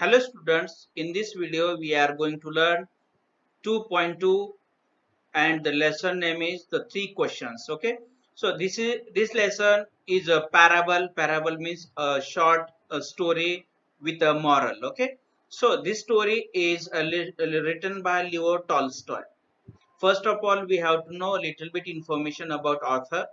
Hello students, in this video we are going to learn 2.2 and the lesson name is the three questions. Okay, so this lesson is a parable. Parable means a short story with a moral. Okay, so this story is written by Leo Tolstoy. First of all, we have to know a little bit information about author.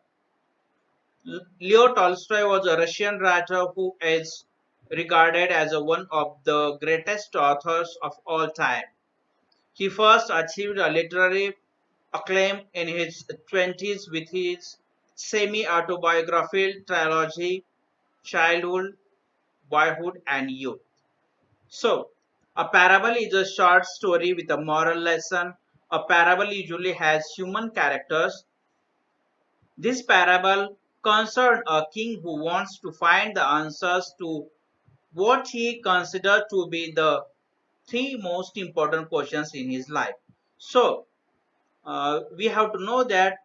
Leo Tolstoy was a Russian writer who is regarded as one of the greatest authors of all time. He first achieved a literary acclaim in his 20s with his semi-autobiographical trilogy Childhood, Boyhood and Youth. So, a parable is a short story with a moral lesson. A parable usually has human characters. This parable concerned a king who wants to find the answers to what he considered to be the three most important questions in his life. So, we have to know that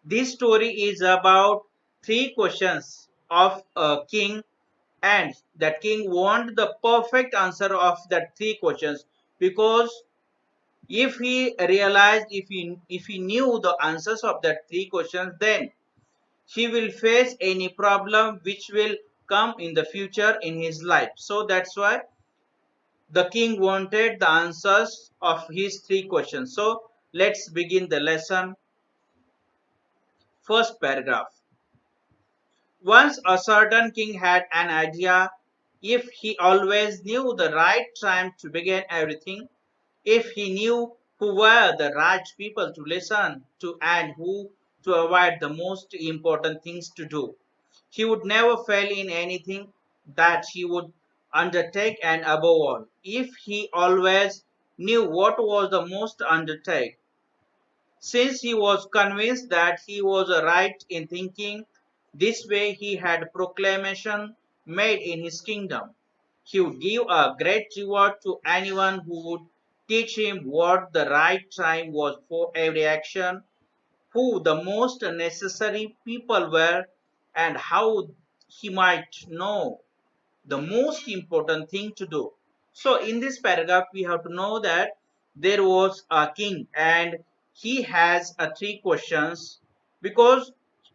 this story is about three questions of a king, and that king want the perfect answer of that three questions, because if he realized, if he knew the answers of that three questions, then he will face any problem which will come in the future in his life. So that's why the king wanted the answers of his three questions. So let's begin the lesson. First paragraph. Once a certain king had an idea. If he always knew the right time to begin everything, if he knew who were the right people to listen to and who to avoid the most important things to do, he would never fail in anything that he would undertake, and above all, if he always knew what was the most undertake, since he was convinced that he was right in thinking this way, he had proclamation made in his kingdom. He would give a great reward to anyone who would teach him what the right time was for every action, who the most necessary people were, and how he might know the most important thing to do. So, in this paragraph, we have to know that there was a king and he has three questions, because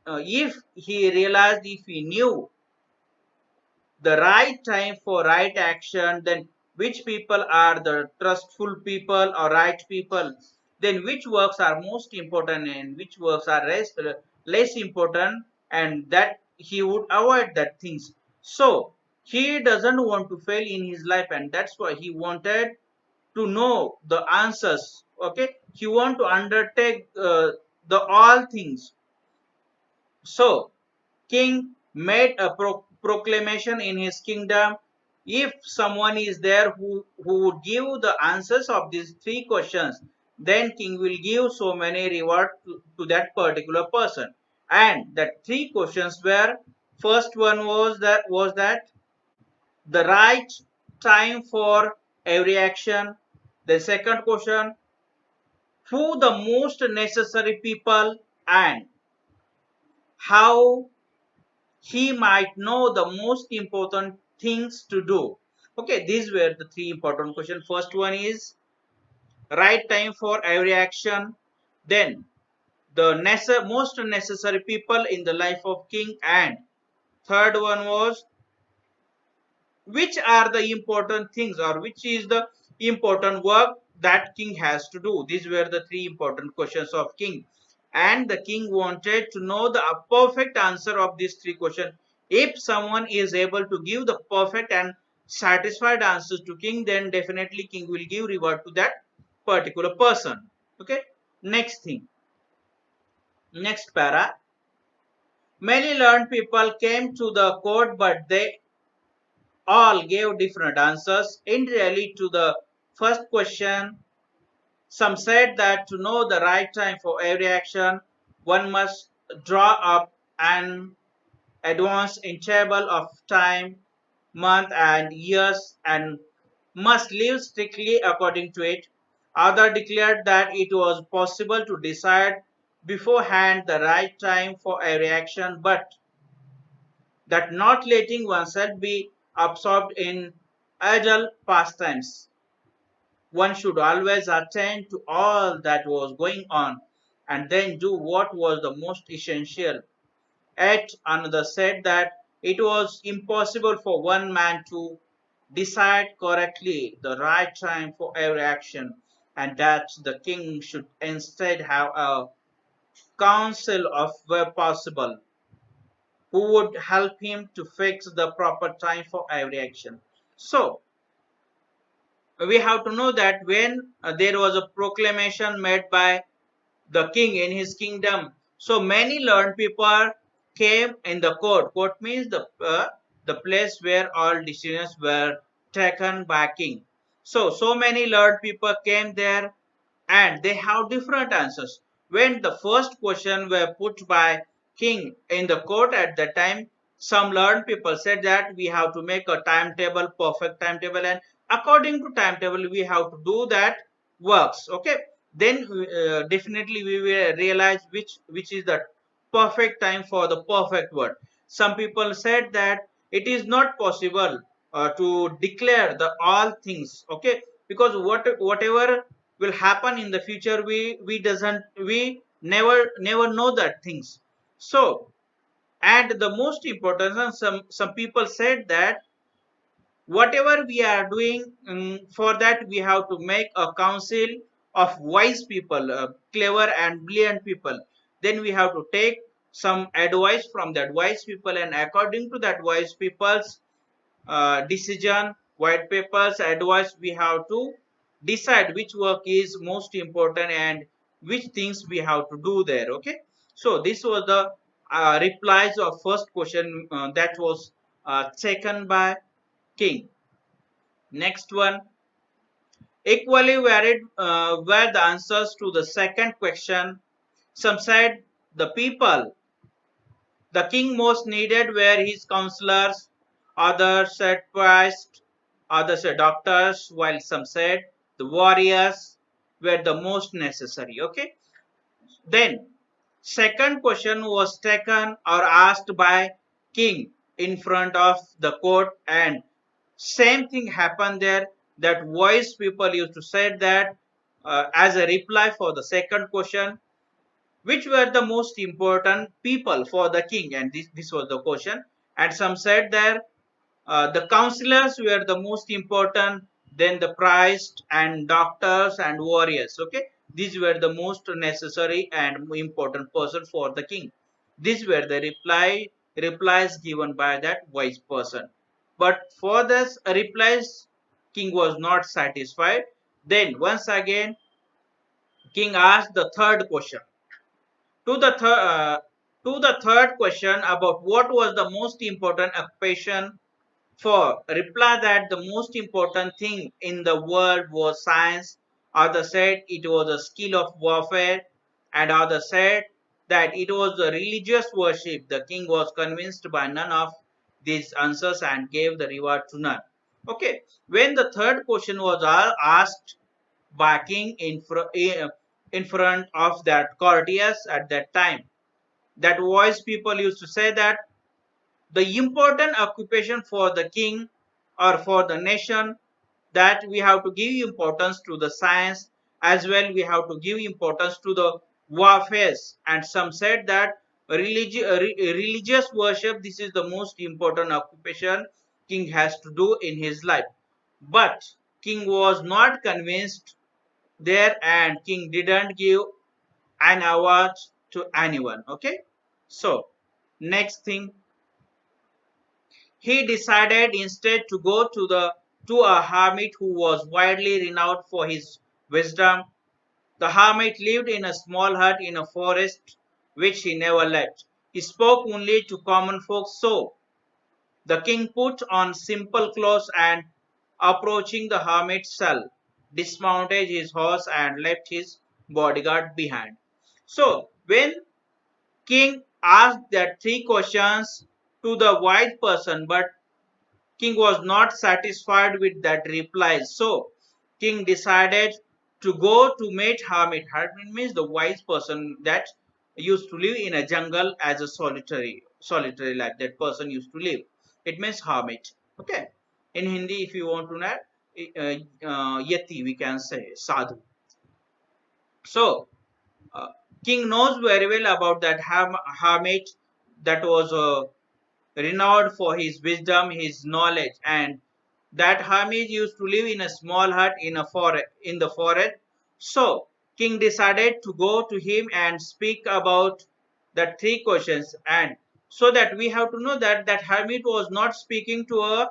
if he realized, if he knew the right time for right action, then which people are the trustful people or right people, then which works are most important and which works are less important, and that he would avoid that things. So he doesn't want to fail in his life, and that's why he wanted to know the answers. Okay, he want to undertake the all things. So king made a proclamation in his kingdom. If someone is there who would give the answers of these three questions, then king will give so many reward to that particular person. And that three questions were, first one was that the right time for every action. The second question, who the most necessary people, and how he might know the most important things to do. Okay, these were the three important questions. First one is right time for every action. Then the most necessary people in the life of king, and third one was which are the important things, or which is the important work that king has to do. These were the three important questions of king, and the king wanted to know the perfect answer of these three questions. If someone is able to give the perfect and satisfied answers to king, then definitely king will give reward to that particular person. Okay, next thing, next para. Many learned people came to the court, but they all gave different answers. In really to the first question, some said that to know the right time for every action, one must draw up an advance in table of time, month and years, and must live strictly according to it. Others declared that it was possible to decide beforehand the right time for every action, but that not letting oneself be absorbed in idle pastimes. One should always attend to all that was going on and then do what was the most essential. Yet another said that it was impossible for one man to decide correctly the right time for every action, and that the king should instead have a council of where possible who would help him to fix the proper time for every action. So, we have to know that when there was a proclamation made by the king in his kingdom, so many learned people came in the court. Court means the place where all decisions were taken by king. So many learned people came there, and they have different answers. When the first question were put by king in the court at that time, some learned people said that we have to make a timetable, perfect timetable, and according to timetable we have to do that works. Okay, then definitely we will realize which is the perfect time for the perfect word. Some people said that it is not possible to declare the all things. Okay, because whatever will happen in the future, we never know that things. So, and the most important, some people said that whatever we are doing, for that we have to make a council of wise people, clever and brilliant people. Then we have to take some advice from that wise people, and according to that wise people's decision, white papers, advice, we have to decide which work is most important and which things we have to do there. Okay, so this was the replies of first question that was taken by king. Next one, equally varied were the answers to the second question. Some said the people the king most needed were his counselors, others said priests, others said doctors, while some said the warriors were the most necessary. Okay. Then second question was taken or asked by king in front of the court, and same thing happened there, that wise people used to say that as a reply for the second question, which were the most important people for the king, and this was the question. And some said that the counselors were the most important, then the priests and doctors and warriors. Okay, these were the most necessary and important person for the king. These were the replies given by that wise person. But for this replies, king was not satisfied. Then once again king asked the third question. To the third question about what was the most important occupation, for reply that the most important thing in the world was science. Others said it was a skill of warfare, and others said that it was the religious worship. The king was convinced by none of these answers and gave the reward to none. Okay, when the third question was asked by king in front of that courtiers at that time, that wise people used to say that the important occupation for the king or for the nation, that we have to give importance to the science, as well we have to give importance to the warfares. And some said that religious worship, this is the most important occupation king has to do in his life. But king was not convinced there, and king didn't give an award to anyone. Okay, so next thing, he decided instead to go to a hermit who was widely renowned for his wisdom. The hermit lived in a small hut in a forest which he never left. He spoke only to common folk. So the king put on simple clothes and, approaching the hermit's cell, dismounted his horse and left his bodyguard behind. So when king asked that three questions to the wise person, but king was not satisfied with that reply. So king decided to go to meet hermit. Hermit means the wise person that used to live in a jungle as a solitary life. That person used to live. It means hermit. Okay. In Hindi, if you want to know, yati we can say sadhu. So uh, king knows very well about that hermit that was renowned for his wisdom, his knowledge, and that hermit used to live in a small hut in a forest in the forest. So king decided to go to him and speak about the three questions, and so that we have to know that that hermit was not speaking to a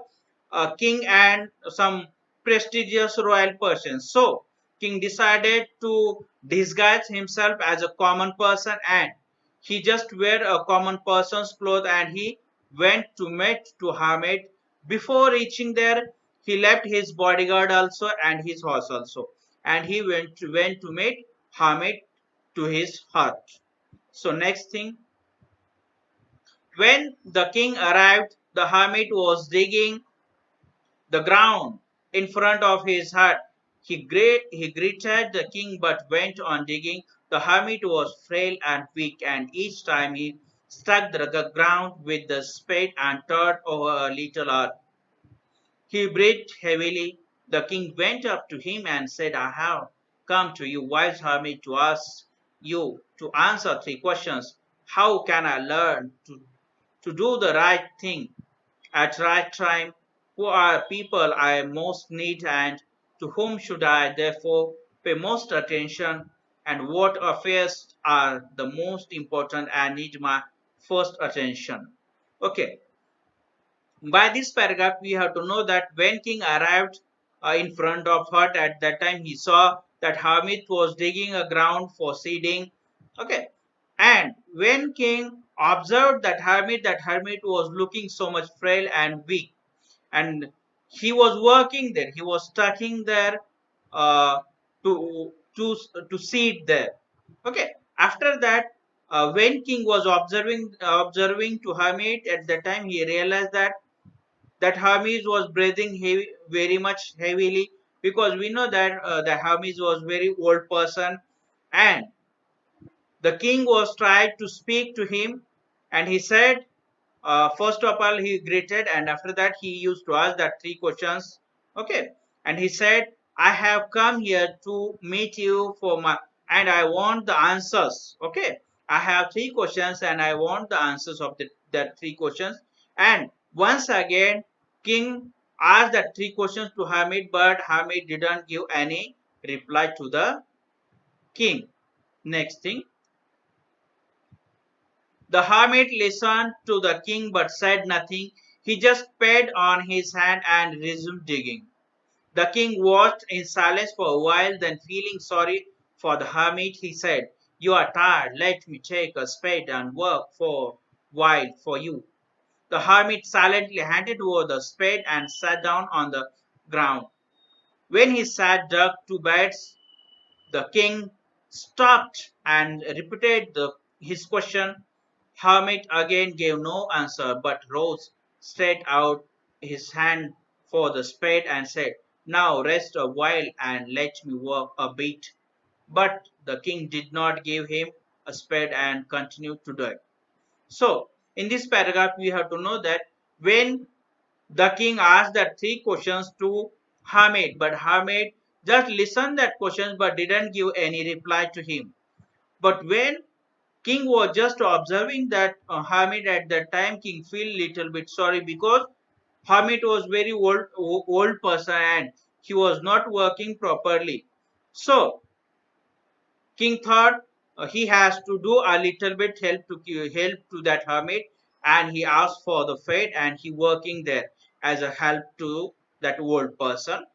king and some prestigious royal person. So king decided to disguise himself as a common person, and he just wear a common person's clothes, and he went to meet to hermit. Before reaching there, he left his bodyguard also and his horse also, and he went to meet hermit to his hut. So next thing, when the king arrived, the hermit was digging the ground in front of his hut. He greeted the king but went on digging. The hermit was frail and weak, and each time he struck the ground with the spade and turned over a little earth. He breathed heavily. The king went up to him and said, I have come to you, wise hermit, to ask you to answer three questions. How can I learn to do the right thing at right time? Who are people I most need, and to whom should I therefore pay most attention? And what affairs are the most important and need my first attention? Okay, by this paragraph, we have to know that when king arrived in front of hut, at that time he saw that hermit was digging a ground for seeding. Okay, and when king observed that hermit was looking so much frail and weak, and he was working there, he was stucking there uh, to seed there. Okay, after that, when king was observing to hermit, at that time he realized that Hermes was breathing heavy, very much heavily, because we know that the Hermes was very old person, and the king was tried to speak to him, and he said, first of all he greeted, and after that he used to ask that three questions. Okay, and he said, I have come here to meet you for my, and I want the answers. Okay, I have three questions and I want the answers of that three questions. And once again king asked that three questions to hermit, but hermit didn't give any reply to the king. Next thing, the hermit listened to the king but said nothing. He just paid on his hand and resumed digging. The king watched in silence for a while, then, feeling sorry for the hermit, he said, You are tired. Let me take a spade and work for a while for you. The hermit silently handed over the spade and sat down on the ground. When he sat dug two beds, the king stopped and repeated his question. Hermit again gave no answer, but rose, stretched out his hand for the spade, and said, Now rest a while and let me work a bit. But the king did not give him a spade and continued to dig. So, in this paragraph, we have to know that when the king asked that three questions to Hermit, but Hermit just listened that questions but didn't give any reply to him. But when king was just observing that hermit, at that time king feel little bit sorry, because hermit was very old person and he was not working properly. So king thought he has to do a little bit help to that hermit, and he asked for the fate, and he working there as a help to that old person.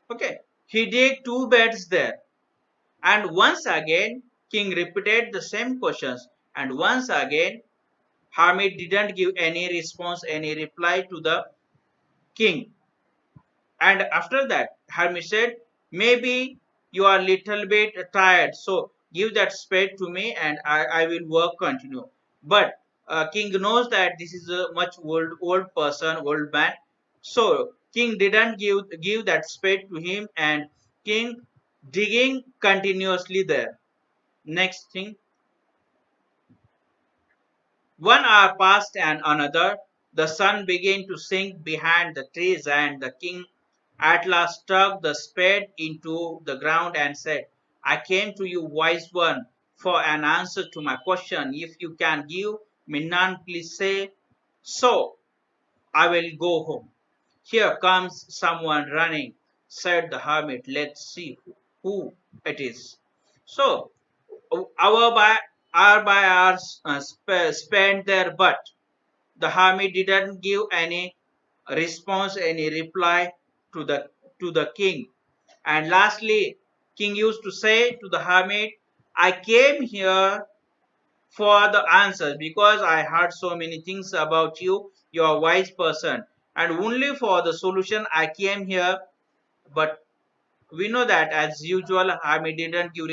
Okay, he did two beds there, and once again king repeated the same questions, and once again hermit didn't give any response, any reply to the king. And after that hermit said, maybe you are little bit tired, so give that spade to me and I will work continue. But king knows that this is a much old person, old man, so king didn't give that spade to him, and king digging continuously there. Next thing, 1 hour passed and another. The sun began to sink behind the trees, and the king at last stuck the spade into the ground and said, I came to you, wise one, for an answer to my question. If you can give me none, please say so. I will go home. Here comes someone running, said the hermit. Let's see who it is. So, hour by hours spent there, but the hermit didn't give any response, any reply to the king. And lastly, king used to say to the hermit, I came here for the answers because I heard so many things about you. You are a wise person, and only for the solution I came here. But we know that as usual, Hami didn't give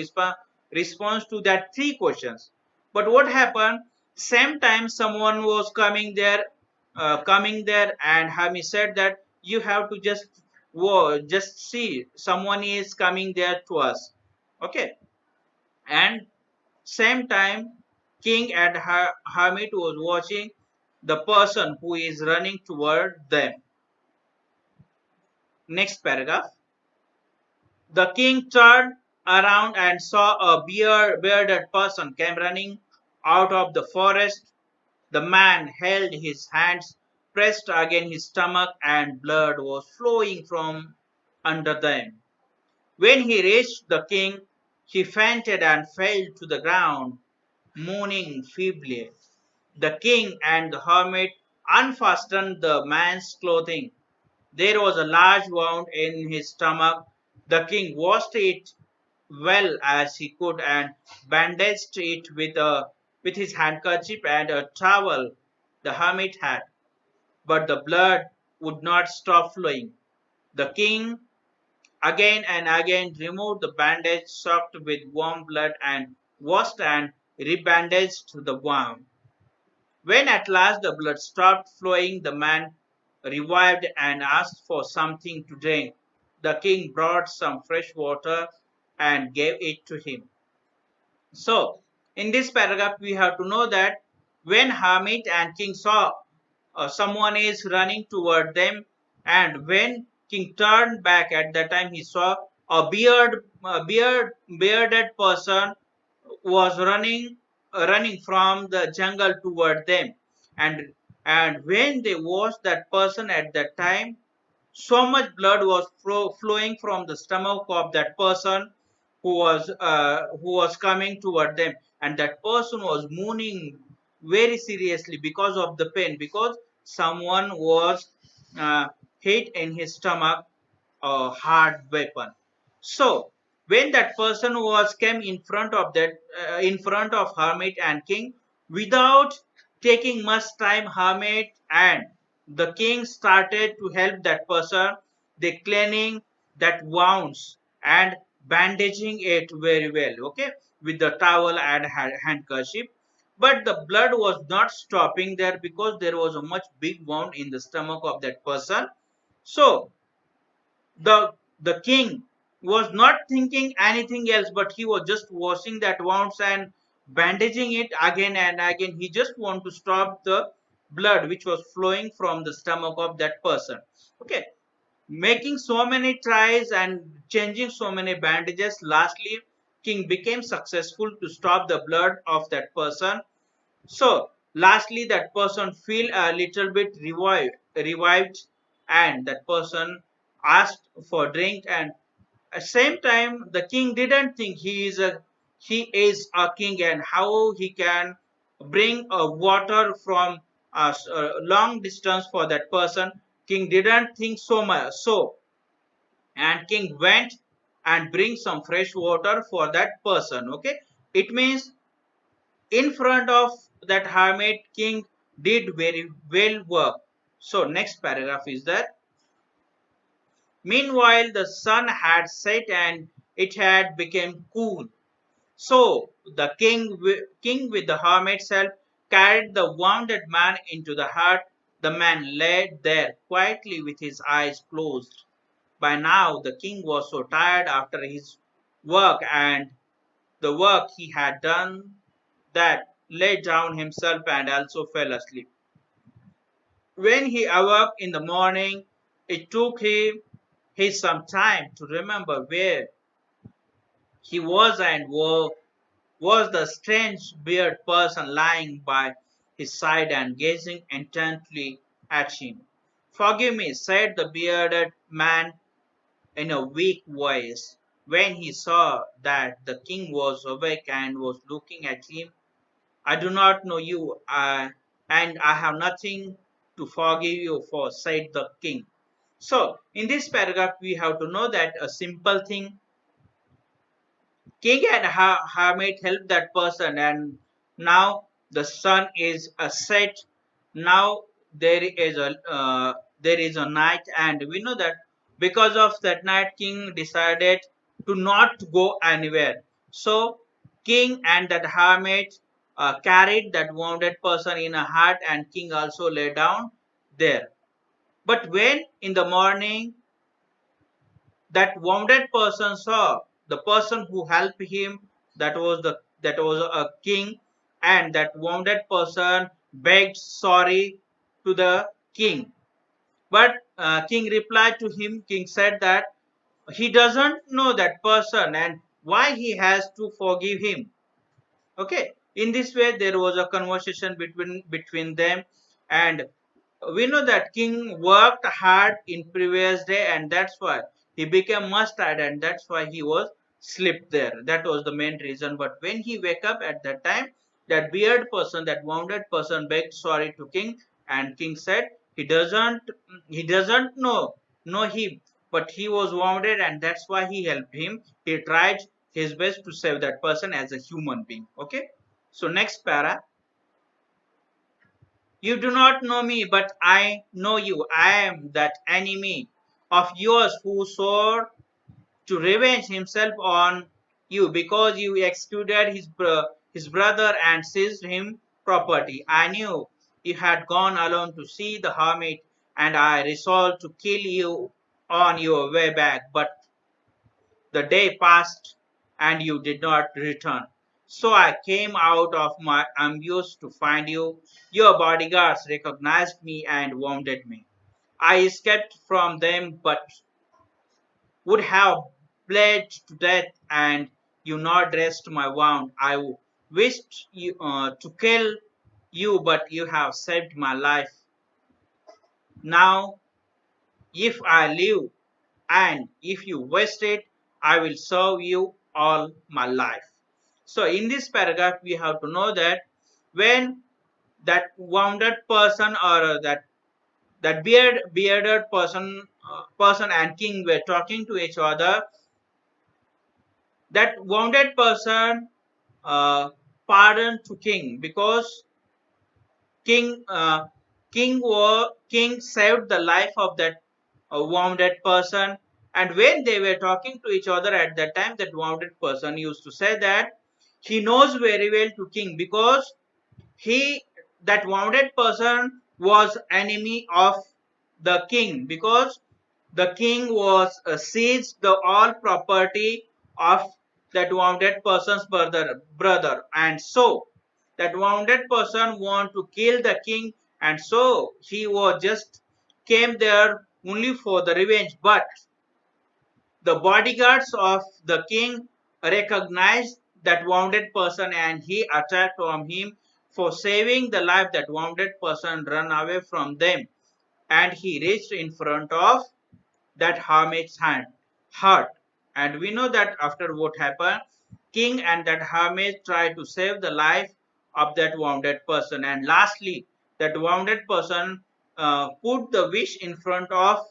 response to that three questions. But what happened? Same time, someone was coming there, and Hami said that you have to just see someone is coming there to us. Okay, and same time, king and hermit was watching the person who is running toward them. Next paragraph. The king turned around and saw a bearded person came running out of the forest. The man held his hands pressed against his stomach and blood was flowing from under them. When he reached the king, he fainted and fell to the ground, moaning feebly. The king and the hermit unfastened the man's clothing. There was a large wound in his stomach. The king washed it well as he could and bandaged it with his handkerchief and a towel the hermit had. But the blood would not stop flowing. The king again and again removed the bandage soaked with warm blood and washed and rebandaged the wound. When at last the blood stopped flowing, the man revived and asked for something to drink. The king brought some fresh water and gave it to him. So, in this paragraph, we have to know that when Hamid and king saw someone is running toward them, and when king turned back at that time, he saw bearded person was running from the jungle toward them, and when they watched that person at that time, so much blood was flowing from the stomach of that person who was coming toward them, and that person was moaning very seriously because of the pain, because someone was uh, hit in his stomach a hard weapon. So when that person was came in front of hermit and king, without taking much time, hermit and the king started to help that person. They cleaning that wounds and bandaging it very well, okay, with the towel and handkerchief. But the blood was not stopping there because there was a much big wound in the stomach of that person. So the king was not thinking anything else, but he was just washing that wounds and bandaging it again and again. He just want to stop the blood which was flowing from the stomach of that person. Okay, making so many tries and changing so many bandages, lastly king became successful to stop the blood of that person. So lastly that person feel a little bit revived, and that person asked for drink. And at the same time the king didn't think he is a king and how he can bring a water from a long distance for that person. King didn't think so much, and king went and bring some fresh water for that person. Okay, it means in front of that hermit, king did very well work. So next paragraph is that meanwhile the sun had set and it had become cool. So the king with the hermit's help carried the wounded man into the hut. The man lay there quietly with his eyes closed. By now the king was so tired after his work and the work he had done that lay down himself and also fell asleep. When he awoke in the morning, it took him some time to remember where he was and was the strange bearded person lying by his side and gazing intently at him. "Forgive me," said the bearded man in a weak voice, when he saw that the king was awake and was looking at him. "I do not know you, and I have nothing to forgive you for," said the king. So, in this paragraph, we have to know that a simple thing, king and hermit help that person, and now the sun is a set. Now there is a night, and we know that because of that night, king decided to not go anywhere. So king and that hermit carried that wounded person in a hut, and king also lay down there. But when in the morning that wounded person saw the person who helped him, that was a king, and that wounded person begged sorry to the king. But king replied to him. King said that he doesn't know that person and why he has to forgive him. Okay, in this way there was a conversation between them, and we know that king worked hard in previous day, and that's why he became much tired, and that's why he was slept there. That was the main reason. But when he wake up at that time, that beard person, that wounded person begged sorry to king, and king said he doesn't know him, but he was wounded, and that's why he helped him. He tried his best to save that person as a human being. Okay, so next para. "You do not know me, but I know you. I am that enemy of yours who swore to revenge himself on you because you executed his brother and seized him property. I knew you had gone alone to see the hermit, and I resolved to kill you on your way back. But the day passed and you did not return. So I came out of my ambush to find you. Your bodyguards recognized me and wounded me. I escaped from them, but would have bled to death, and you not dressed my wound. I wished to kill you, but you have saved my life. Now, if I live and if you waste it, I will serve you all my life." So in this paragraph, we have to know that when that wounded person, or that bearded person and king were talking to each other, that wounded person pardoned to king, because king king saved the life of that wounded person. And when they were talking to each other at that time, that wounded person used to say that he knows very well to king, because he that wounded person was enemy of the king, because the king was seized the all property of that wounded person's brother, and so that wounded person want to kill the king, and so he was just came there only for the revenge. But the bodyguards of the king recognized that wounded person, and he attacked on him. For saving the life, that wounded person ran away from them, and he reached in front of that hermit's hut. And we know that after what happened, king and that hermit tried to save the life of that wounded person. And lastly, that wounded person put the wish in front of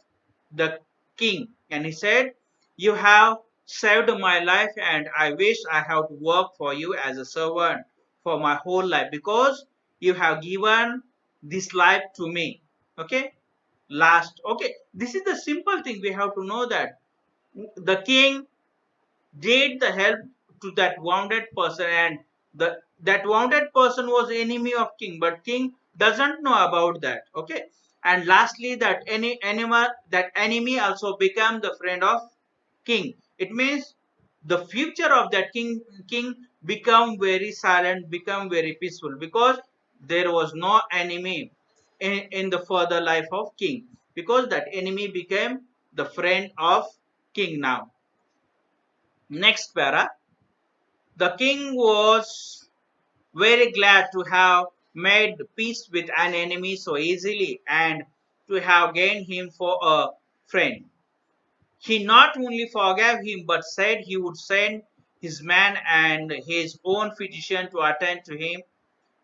the king, and he said, "You have saved my life, and I wish I have to work for you as a servant for my whole life, because you have given this life to me." Okay, last. Okay, this is the simple thing we have to know, that the king did the help to that wounded person, and that wounded person was enemy of king, but king doesn't know about that. Okay, and lastly, that any animal that enemy also become the friend of king. It means the future of that king become very silent, become very peaceful, because there was no enemy in the further life of king, because that enemy became the friend of king. Now next para, the king was very glad to have made peace with an enemy so easily and to have gained him for a friend. He not only forgave him but said he would send his man and his own physician to attend to him.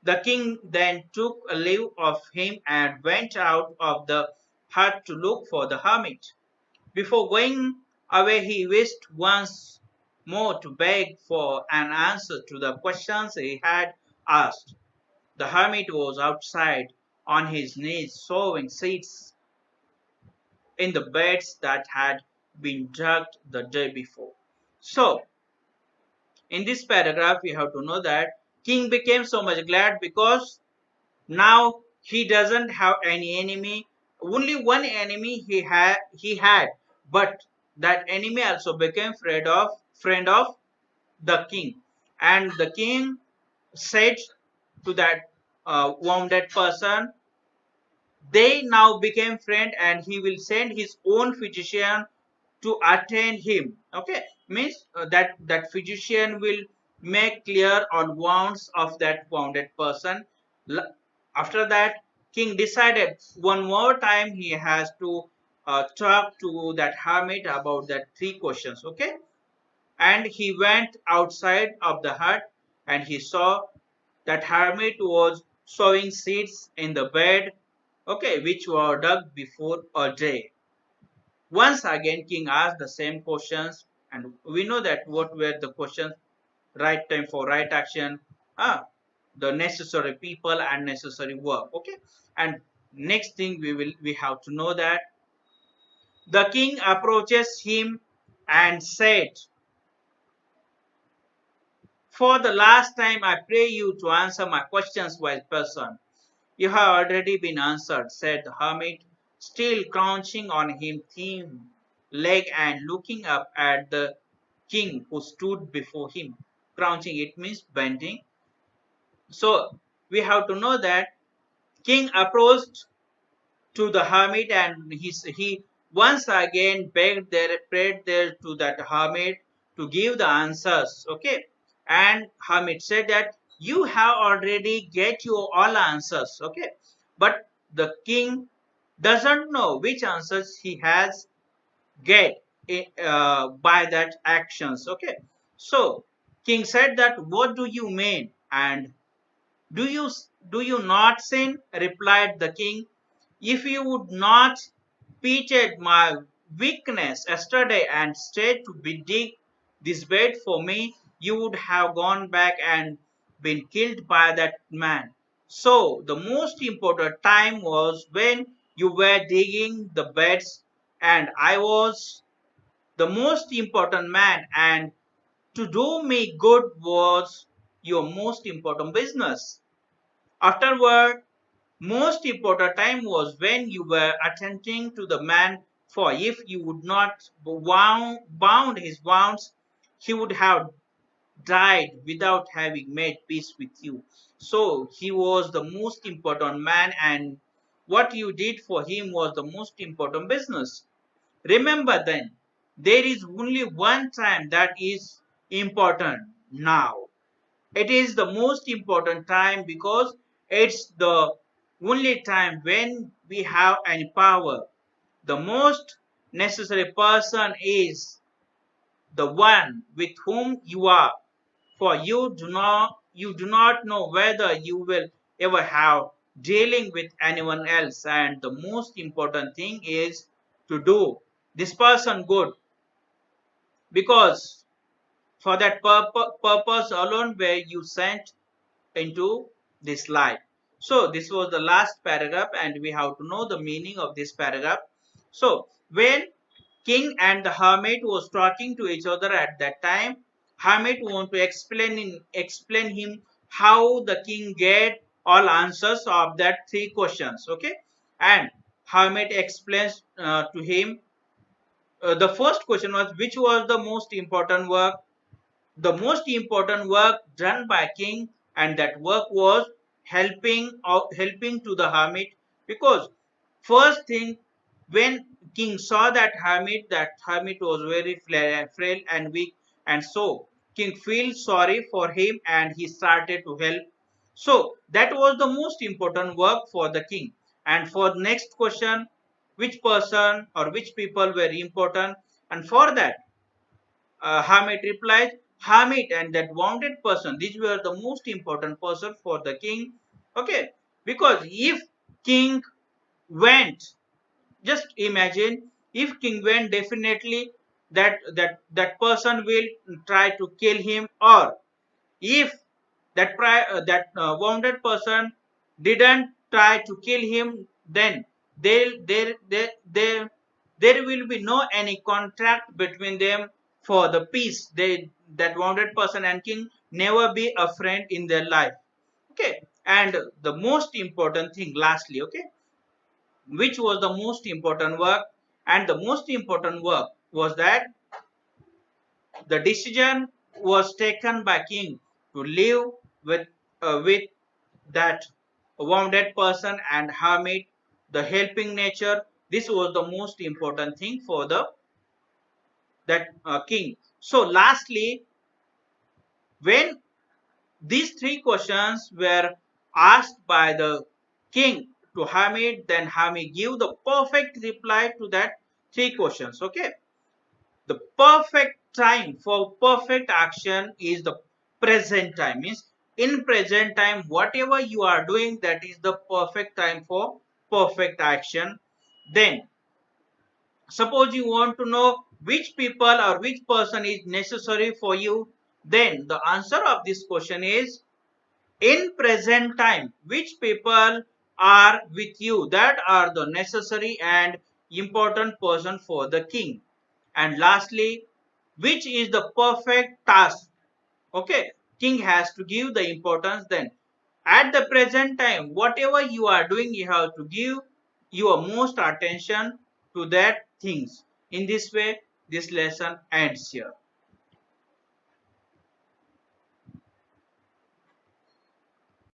The king then took a leave of him and went out of the hut to look for the hermit. Before going away, he wished once more to beg for an answer to the questions he had asked. The hermit was outside on his knees sowing seeds in the beds that had been dug the day before. So, in this paragraph, we have to know that king became so much glad because now he doesn't have any enemy. Only one enemy he had, but that enemy also became friend of the king. And the king said to that wounded person, they now became friend and he will send his own physician to attend him. Okay, means that physician will make clear on wounds of that wounded person. After that, king decided one more time he has to talk to that hermit about that three questions. Okay, and he went outside of the hut and he saw that hermit was sowing seeds in the bed, okay, which were dug before a day. Once again, king asked the same questions, and we know that what were the questions: right time for right action, the necessary people and necessary work. Okay, and next thing we have to know that the king approaches him and said, "For the last time, I pray you to answer my questions, wise person." "You have already been answered," said the hermit, still crouching on his thin leg and looking up at the king who stood before him. Crouching, it means bending. So we have to know that king approached to the hermit and he once again prayed there to that hermit to give the answers. Okay, and hermit said that you have already get your all answers. Okay, but the king doesn't know which answers he has get by that actions. Okay, so king said that what do you mean, and do you do you not sin? Replied the king. If you would not pitied my weakness yesterday and stayed to be dig this bed for me, you would have gone back and been killed by that man. So the most important time was when you were digging the beds, and I was the most important man, and to do me good was your most important business. Afterward, most important time was when you were attending to the man, for if you would not bound his wounds, he would have died without having made peace with you. So he was the most important man, and what you did for him was the most important business. Remember then, there is only one time that is important now. It is the most important time because it's the only time when we have any power. The most necessary person is the one with whom you are, for you do not know whether you will ever have dealing with anyone else, and the most important thing is to do this person good, because for that purpose alone were you sent into this life. So this was the last paragraph and we have to know the meaning of this paragraph. So when king and the hermit was talking to each other at that time, hermit want to explain him how the king get all answers of that three questions. Okay, and hermit explains to him, the first question was which was the most important work. The most important work done by king, and that work was helping to the hermit, Because first thing, when king saw that hermit was very frail and weak, and so king feels sorry for him and he started to help. So that was the most important work for the king. And for next question, which person or which people were important, and for that hermit replies, hermit and that wounded person, these were the most important person for the king. Okay, because if king went, just imagine, if king went, definitely that person will try to kill him, or if wounded person didn't try to kill him, then there will be no any contract between them for the peace. That wounded person and king never be a friend in their life. Okay, and the most important thing lastly, okay, which was the most important work, and the most important work was that the decision was taken by king to live with that wounded person and hermit, the helping nature. This was the most important thing for the that king. So lastly, when these three questions were asked by the king to hermit, then hermit give the perfect reply to that three questions. Okay, the perfect time for perfect action is the present time. Means in present time, whatever you are doing, that is the perfect time for perfect action. Then suppose you want to know which people or which person is necessary for you, then the answer of this question is, in present time, which people are with you, that are the necessary and important person for the king. And lastly, which is the perfect task. Okay, king has to give the importance. Then at the present time, whatever you are doing, you have to give your most attention to that things. In this way, this lesson ends here.